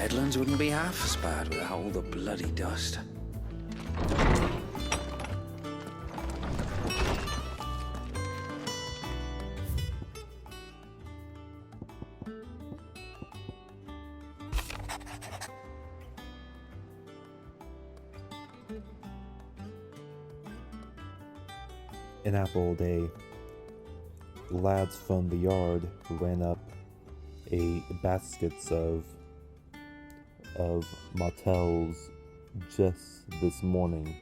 Deadlands wouldn't be half as bad without all the bloody dust. An apple a day. Lads from the yard ran up a baskets of mottels just this morning,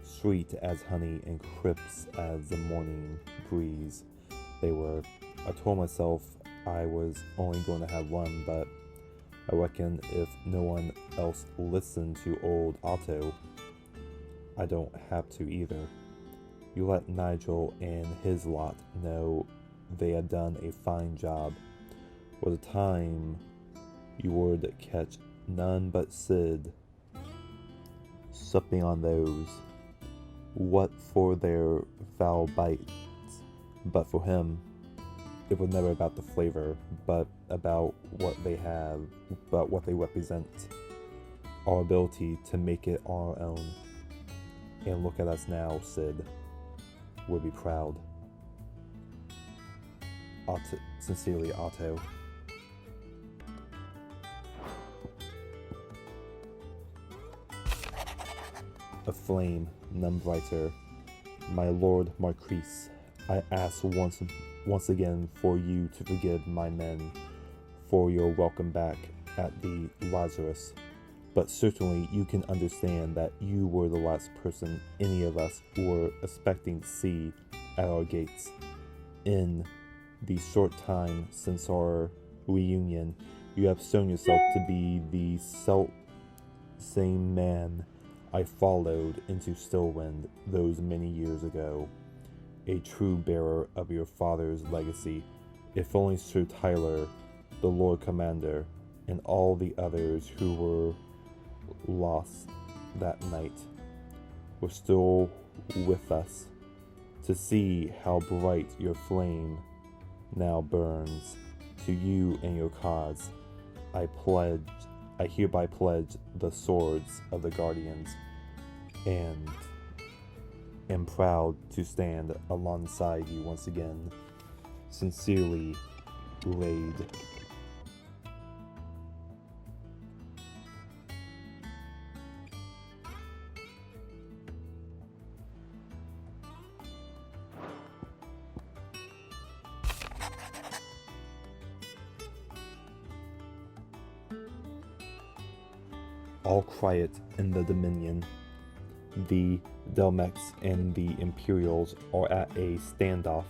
sweet as honey and crisp as the morning breeze. I told myself I was only going to have one, but I reckon if no one else listened to old Otto, I don't have to either. You let Nigel and his lot know they had done a fine job. Was the time you would catch none but Sid supping on those. What for their foul bites? But for him, it was never about the flavor, but about what they have, but what they represent. Our ability to make it our own. And look at us now, Sid. We'll be proud. Sincerely, Otto. A flame, none brighter. My Lord Marquise, I ask once again for you to forgive my men for your welcome back at the Lazarus. But certainly you can understand that you were the last person any of us were expecting to see at our gates. In the short time since our reunion, you have shown yourself to be the same man I followed into Stillwind those many years ago, a true bearer of your father's legacy. If only Sir Tyler, the Lord Commander, and all the others who were lost that night were still with us, to see how bright your flame now burns. To you and your cause, I hereby pledge the swords of the Guardians, and am proud to stand alongside you once again. Sincerely, Raid. All quiet in the Dominion. The Delmex and the Imperials are at a standoff.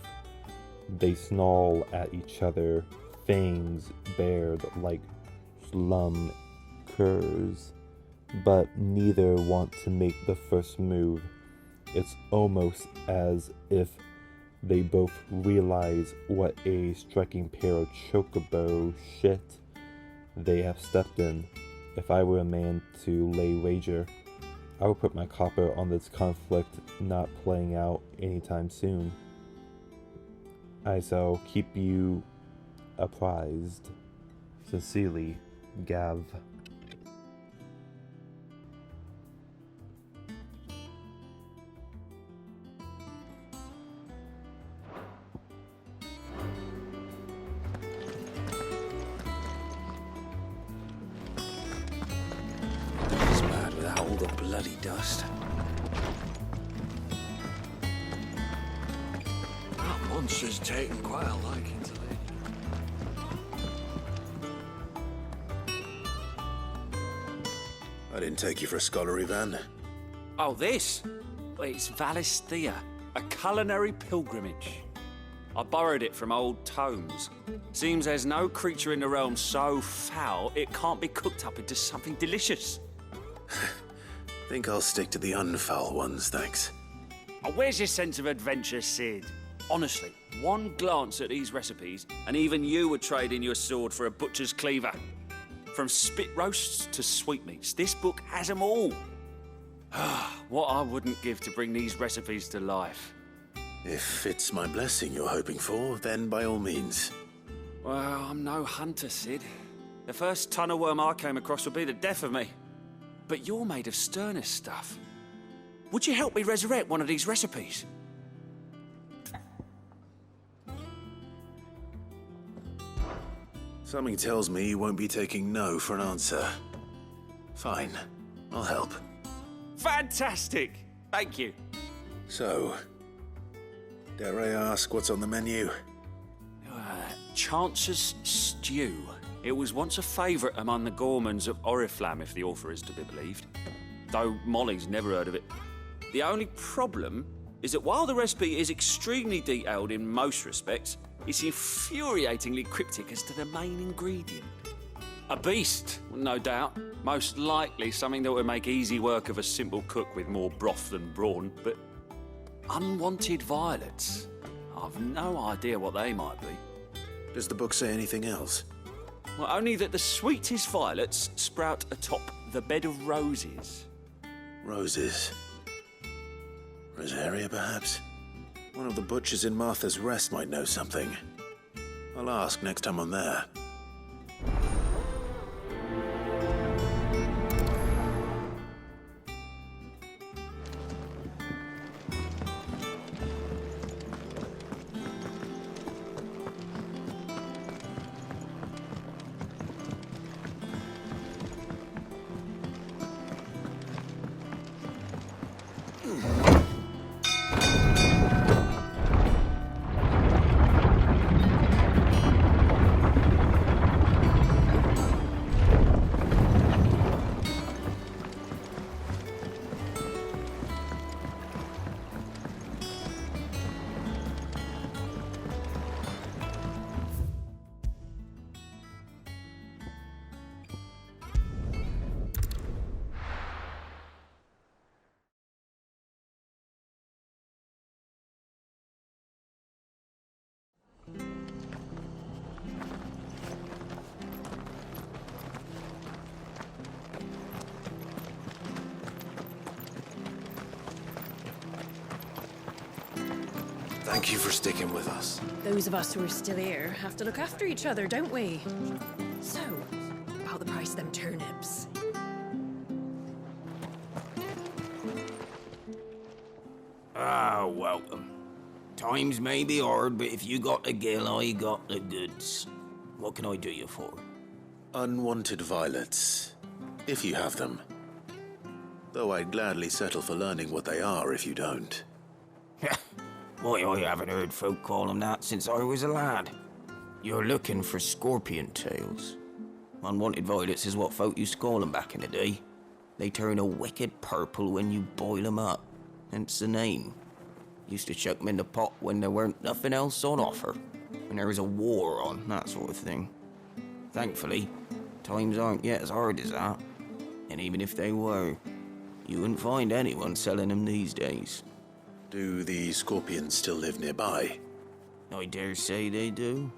They snarl at each other, fangs bared like slum curs, but neither want to make the first move. It's almost as if they both realize what a striking pair of chocobo shit they have stepped in. If I were a man to lay wager, I would put my copper on this conflict not playing out anytime soon. I shall keep you apprised. Sincerely, Gav. The bloody dust. That monster's taken quite a liking to it. I didn't take you for a scholarly van. Oh, this? Well, it's Valisthea, a culinary pilgrimage. I borrowed it from old tomes. Seems there's no creature in the realm so foul it can't be cooked up into something delicious. Think I'll stick to the unfoul ones, thanks. Oh, where's your sense of adventure, Sid? Honestly, one glance at these recipes, and even you would trade in your sword for a butcher's cleaver. From spit roasts to sweetmeats, this book has them all. What I wouldn't give to bring these recipes to life. If it's my blessing you're hoping for, then by all means. Well, I'm no hunter, Sid. The first ton of worm I came across would be the death of me. But you're made of sterner stuff. Would you help me resurrect one of these recipes? Something tells me you won't be taking no for an answer. Fine, I'll help. Fantastic! Thank you. So, dare I ask what's on the menu? Chance's Stew. It was once a favourite among the gourmands of Oriflamme, if the author is to be believed. Though Molly's never heard of it. The only problem is that while the recipe is extremely detailed in most respects, it's infuriatingly cryptic as to the main ingredient. A beast, no doubt. Most likely something that would make easy work of a simple cook with more broth than brawn, but unwanted violets. I've no idea what they might be. Does the book say anything else? Well, only that the sweetest violets sprout atop the bed of roses. Roses. Rosaria, perhaps? One of the butchers in Martha's Rest might know something. I'll ask next time I'm there. Thank you for sticking with us. Those of us who are still here have to look after each other, don't we? So, about the price of them turnips. Ah, welcome. Times may be hard, but if you got the gill, I got the goods. What can I do you for? Unwanted violets, if you have them. Though I'd gladly settle for learning what they are if you don't. Why, I haven't heard folk call them that since I was a lad. You're looking for scorpion tails. Unwanted violets is what folk used to call them back in the day. They turn a wicked purple when you boil them up, hence the name. Used to chuck them in the pot when there weren't nothing else on offer, when there was a war on, that sort of thing. Thankfully, times aren't yet as hard as that. And even if they were, you wouldn't find anyone selling them these days. Do the scorpions still live nearby? I dare say they do.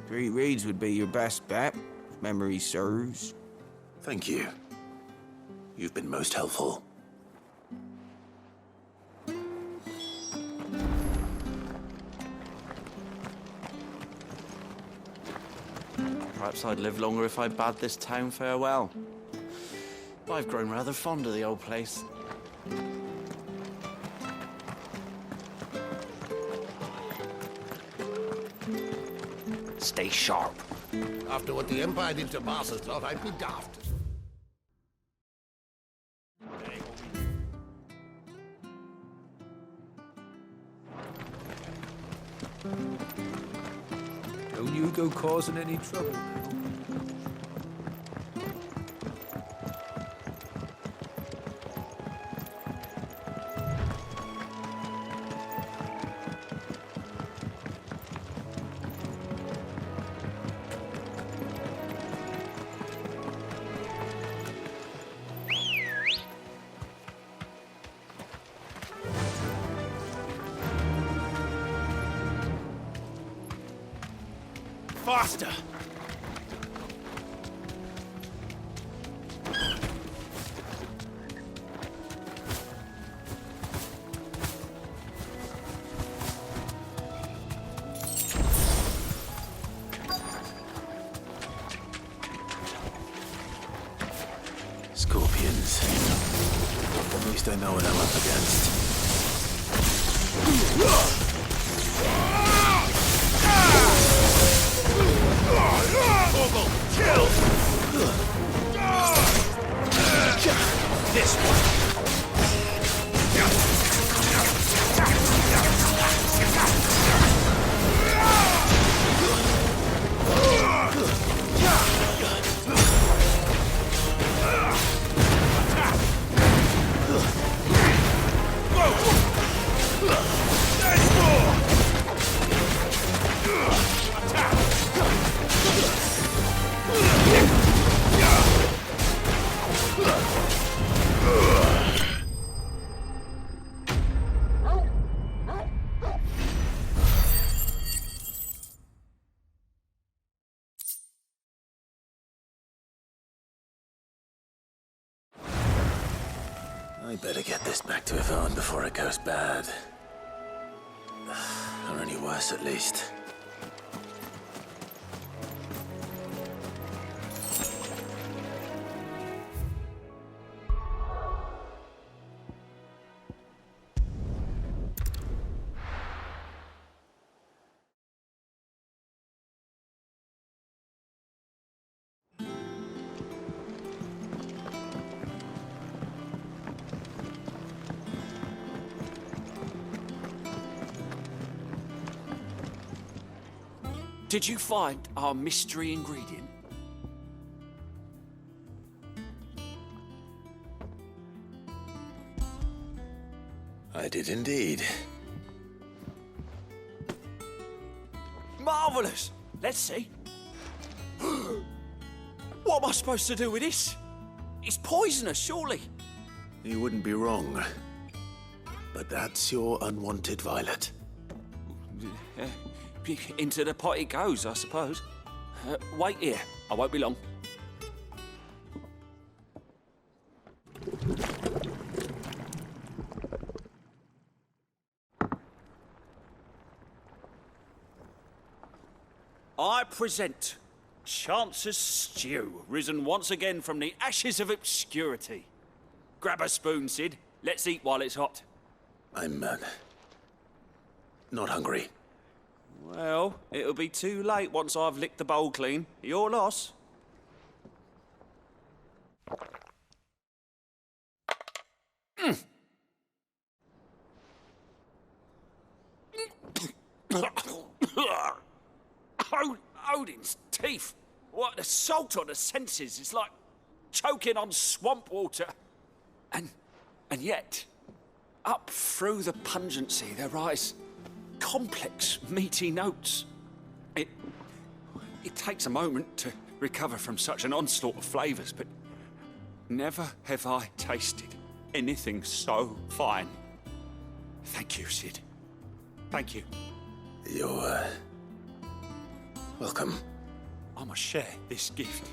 3 Reeds would be your best bet, if memory serves. Thank you. You've been most helpful. Perhaps I'd live longer if I bade this town farewell. I've grown rather fond of the old place. Stay sharp. After what the Empire did to Masters, thought I'd be daft. Don't you go causing any trouble now. Faster! least I know what I'm up against. Kill! This one! I better get this back to Yvonne before it goes bad. Or any worse, at least. Did you find our mystery ingredient? I did indeed. Marvellous! Let's see. What am I supposed to do with this? It's poisonous, surely. You wouldn't be wrong. But that's your unwanted violet. Into the pot it goes, I suppose. Wait here. I won't be long. I present Chance's stew, risen once again from the ashes of obscurity. Grab a spoon, Sid. Let's eat while it's hot. I'm, not hungry. Well, it'll be too late once I've licked the bowl clean. Your loss. Odin's teeth. What an assault on the senses. It's like choking on swamp water. And yet, up through the pungency, there rise complex, meaty notes. It takes a moment to recover from such an onslaught of flavours, but never have I tasted anything so fine. Thank you, Sid. Thank you. You're, welcome. I must share this gift.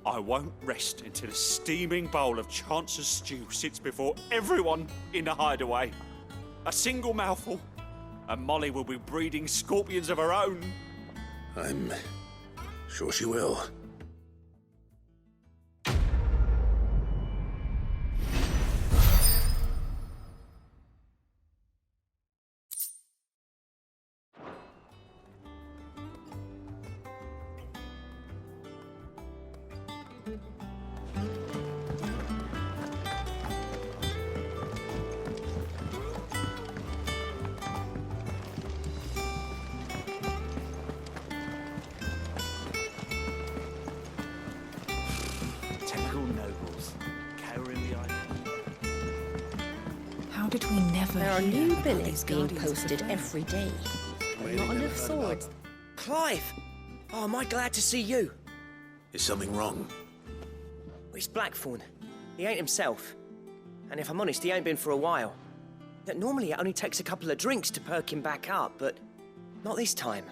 I won't rest until a steaming bowl of Chance's stew sits before everyone in the hideaway. A single mouthful, and Molly will be breeding scorpions of her own. I'm sure she will. How did we never There are hear new about billets these being Guardians of the posted Faith? every day. But not enough swords. Clive! Oh, am I glad to see you? Is something wrong? It's Blackthorn. He ain't himself. And if I'm honest, he ain't been for a while. Normally it only takes a couple of drinks to perk him back up, but not this time.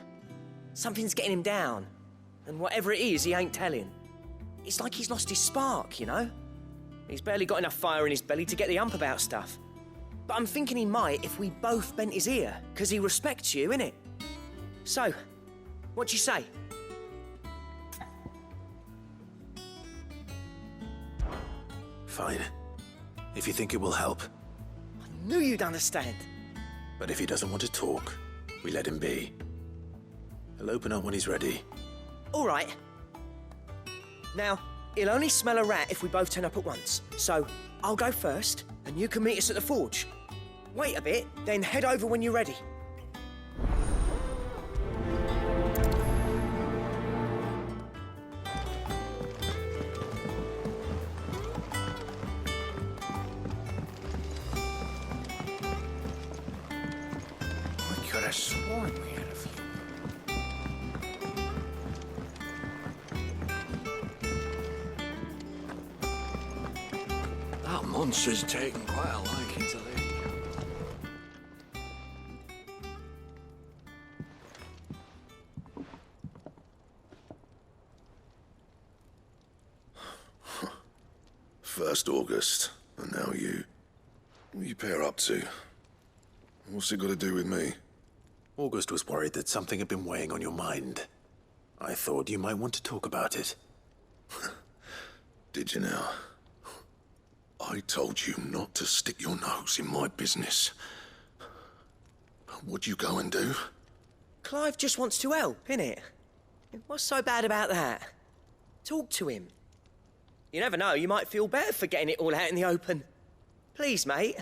Something's getting him down. And whatever it is, he ain't telling. It's like he's lost his spark, you know? He's barely got enough fire in his belly to get the ump about stuff. But I'm thinking he might if we both bent his ear, because he respects you, innit? So, what you say? Fine. if you think it will help. I knew you'd understand. But if he doesn't want to talk, we let him be. He'll open up when he's ready. All right. Now, he'll only smell a rat if we both turn up at once. So, I'll go first, and you can meet us at the forge. Wait a bit, then head over when you're ready. I could have sworn we had a few. That monster's taken quite a liking to Lee. First August, and now you. What are you pair up to? What's it got to do with me? August was worried that something had been weighing on your mind. I thought you might want to talk about it. Did you now? I told you not to stick your nose in my business. What'd you go and do? Clive just wants to help, innit? What's so bad about that? Talk to him. You never know, you might feel better for getting it all out in the open. Please, mate.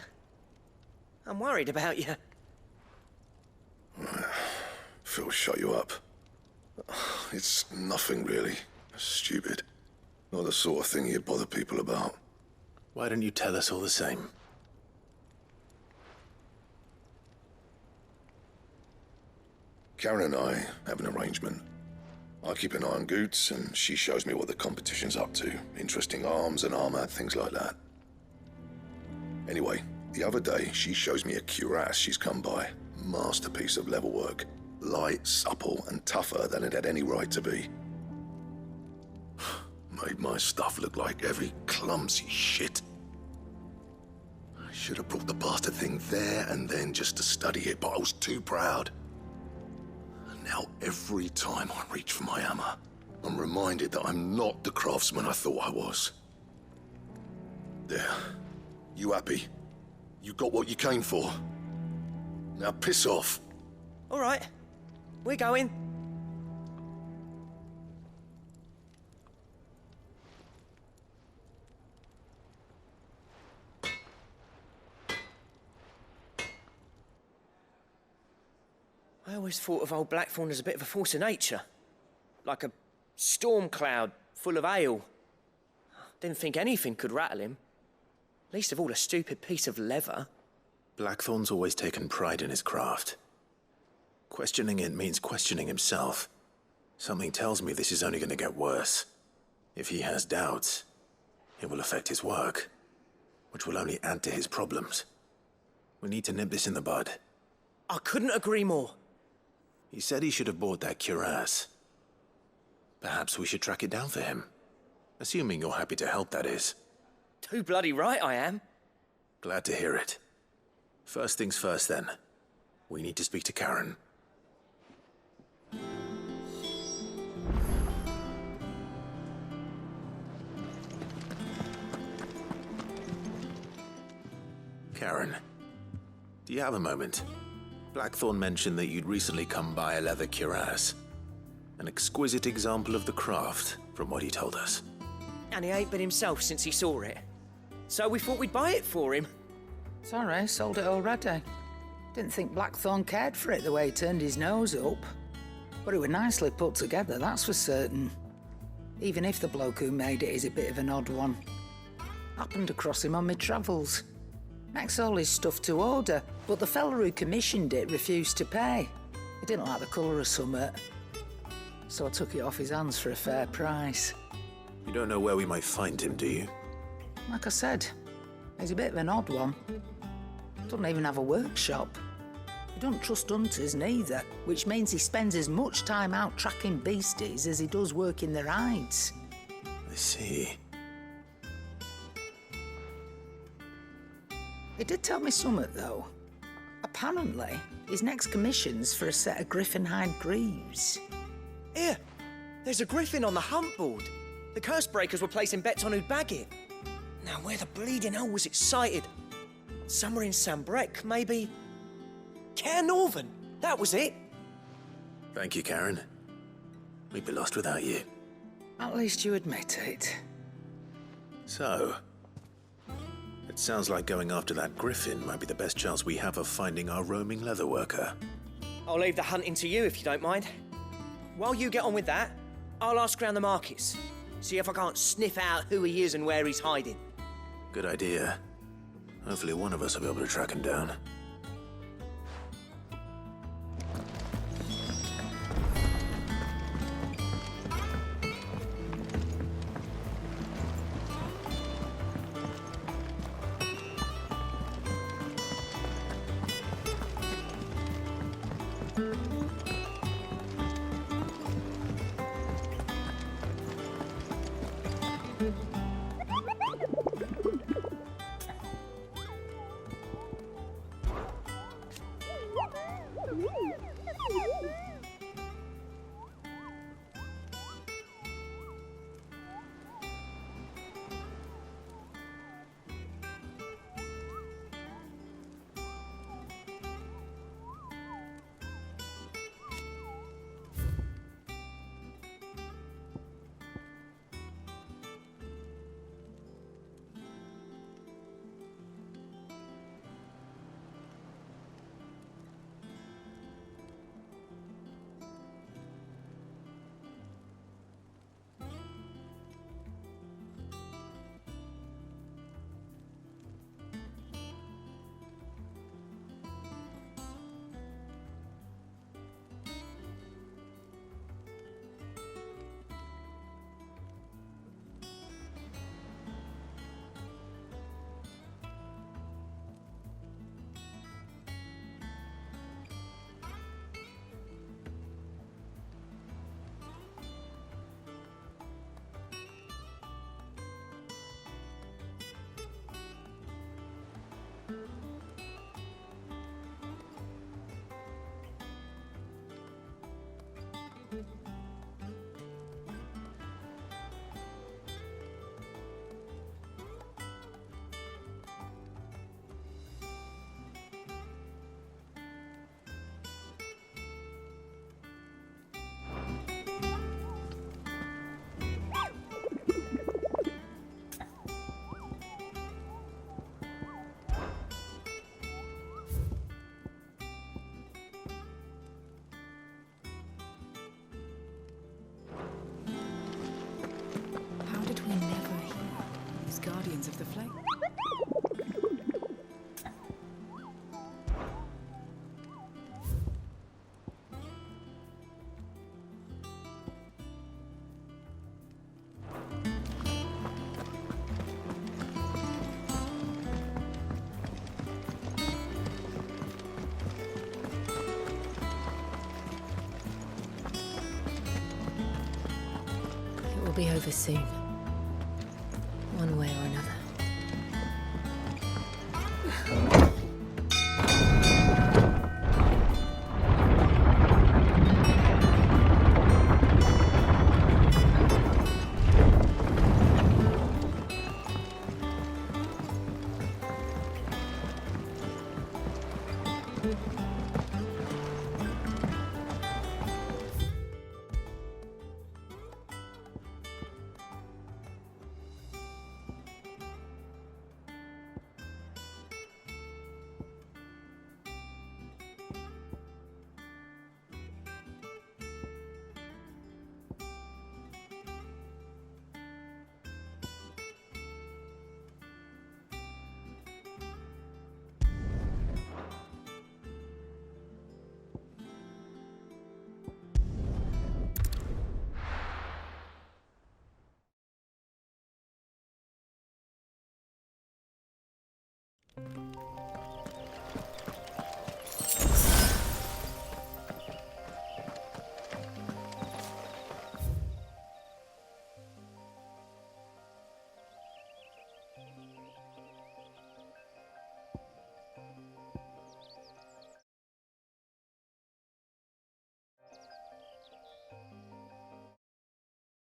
I'm worried about you. Phil shut you up. It's nothing really. Stupid. Not the sort of thing you'd bother people about. Why don't you tell us all the same? Karen and I have an arrangement. I keep an eye on Goots, and she shows me what the competition's up to. Interesting arms and armor, things like that. Anyway, the other day, she shows me a cuirass she's come by. Masterpiece of level work. Light, supple, and tougher than it had any right to be. Made my stuff look like heavy, clumsy shit. I should have brought the bastard thing there and then just to study it, but I was too proud. And now every time I reach for my hammer, I'm reminded that I'm not the craftsman I thought I was. There. You happy? You got what you came for? Now piss off. All right. We're going. I always thought of old Blackthorn as a bit of a force of nature. Like a storm cloud full of ale. Didn't think anything could rattle him. Least of all a stupid piece of leather. Blackthorn's always taken pride in his craft. Questioning it means questioning himself. Something tells me this is only going to get worse. If he has doubts, it will affect his work, which will only add to his problems. We need to nip this in the bud. I couldn't agree more. He said he should have bought that cuirass. Perhaps we should track it down for him. Assuming you're happy to help, that is. Too bloody right I am. Glad to hear it. First things first, then. We need to speak to Karen. Karen, do you have a moment? Blackthorn mentioned that you'd recently come by a leather cuirass. An exquisite example of the craft, from what he told us. And he ain't been himself since he saw it. So we thought we'd buy it for him. Sorry, sold it already. Didn't think Blackthorn cared for it the way he turned his nose up. But it was nicely put together, that's for certain. Even if the bloke who made it is a bit of an odd one. Happened across him on my travels. Makes all his stuff to order, but the fella who commissioned it refused to pay. He didn't like the colour of summit. So I took it off his hands for a fair price. You don't know where we might find him, do you? Like I said, he's a bit of an odd one. Doesn't even have a workshop. He don't trust hunters neither, which means he spends as much time out tracking beasties as he does working their hides. I see. He did tell me something, though. Apparently, his next commission's for a set of griffin hide greaves. Here, there's a griffin on the hunt board. The curse breakers were placing bets on who'd bag it. Now, where the bleeding hell was it sighted? Somewhere in Sambrec, maybe? Care Northern, that was it. Thank you, Karen. We'd be lost without you. At least you admit it. So, it sounds like going after that griffin might be the best chance we have of finding our roaming leatherworker. I'll leave the hunting to you if you don't mind. While you get on with that, I'll ask around the markets. See if I can't sniff out who he is and where he's hiding. Good idea. Hopefully one of us will be able to track him down. Guardians of the Flame. It will be over soon. One way or